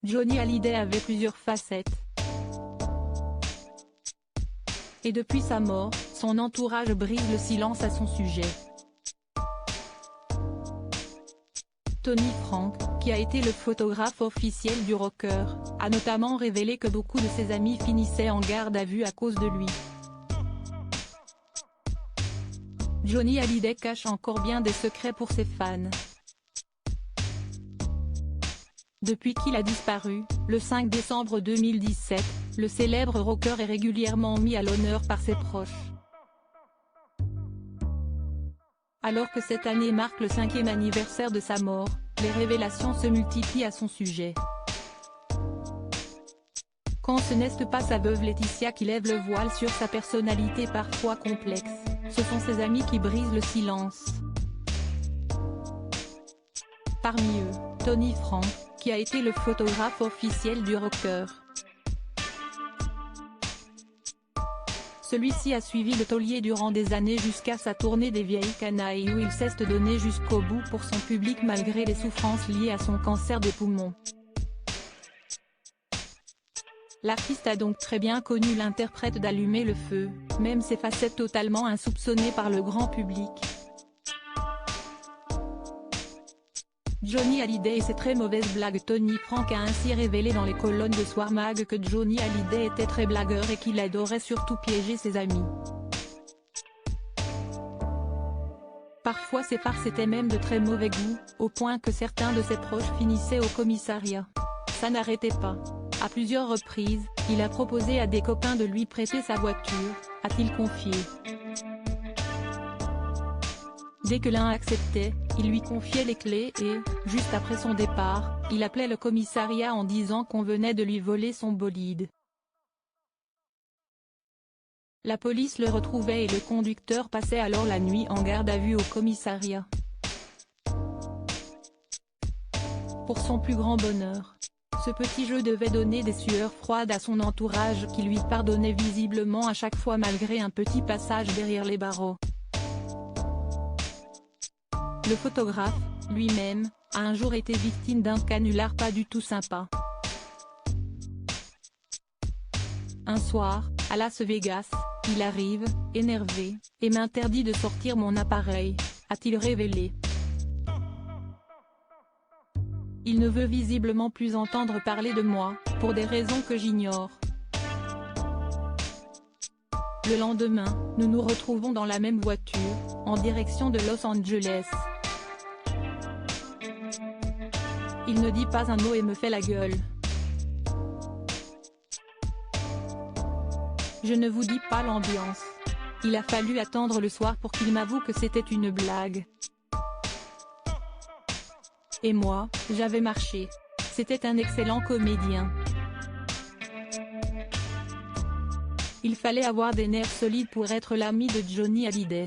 Johnny Hallyday avait plusieurs facettes. Et depuis sa mort, son entourage brise le silence à son sujet. Tony Frank, qui a été le photographe officiel du rocker, a notamment révélé que beaucoup de ses amis finissaient en garde à vue à cause de lui. Johnny Hallyday cache encore bien des secrets pour ses fans. Depuis qu'il a disparu, le 5 décembre 2017, le célèbre rocker est régulièrement mis à l'honneur par ses proches. Alors que cette année marque le 5e anniversaire de sa mort, les révélations se multiplient à son sujet. Quand ce n'est pas sa veuve Laetitia qui lève le voile sur sa personnalité parfois complexe, ce sont ses amis qui brisent le silence. Parmi eux, Tony Frank, qui a été le photographe officiel du rocker. Celui-ci a suivi le taulier durant des années jusqu'à sa tournée des Vieilles Canailles où il s'est donné jusqu'au bout pour son public malgré les souffrances liées à son cancer des poumons. L'artiste a donc très bien connu l'interprète d'Allumer le feu, même ses facettes totalement insoupçonnées par le grand public. Johnny Hallyday et ses très mauvaises blagues. Tony Frank a ainsi révélé dans les colonnes de Soir Mag que Johnny Hallyday était très blagueur et qu'il adorait surtout piéger ses amis. Parfois ses farces étaient même de très mauvais goût, au point que certains de ses proches finissaient au commissariat. Ça n'arrêtait pas. À plusieurs reprises, il a proposé à des copains de lui prêter sa voiture, a-t-il confié. Dès que l'un acceptait, il lui confiait les clés et, juste après son départ, il appelait le commissariat en disant qu'on venait de lui voler son bolide. La police le retrouvait et le conducteur passait alors la nuit en garde à vue au commissariat. Pour son plus grand bonheur, ce petit jeu devait donner des sueurs froides à son entourage qui lui pardonnait visiblement à chaque fois malgré un petit passage derrière les barreaux. Le photographe, lui-même, a un jour été victime d'un canular pas du tout sympa. Un soir, à Las Vegas, il arrive, énervé, et m'interdit de sortir mon appareil, a-t-il révélé. Il ne veut visiblement plus entendre parler de moi, pour des raisons que j'ignore. Le lendemain, nous nous retrouvons dans la même voiture, en direction de Los Angeles. Il ne dit pas un mot et me fait la gueule. Je ne vous dis pas l'ambiance. Il a fallu attendre le soir pour qu'il m'avoue que c'était une blague. Et moi, j'avais marché. C'était un excellent comédien. Il fallait avoir des nerfs solides pour être l'ami de Johnny Hallyday.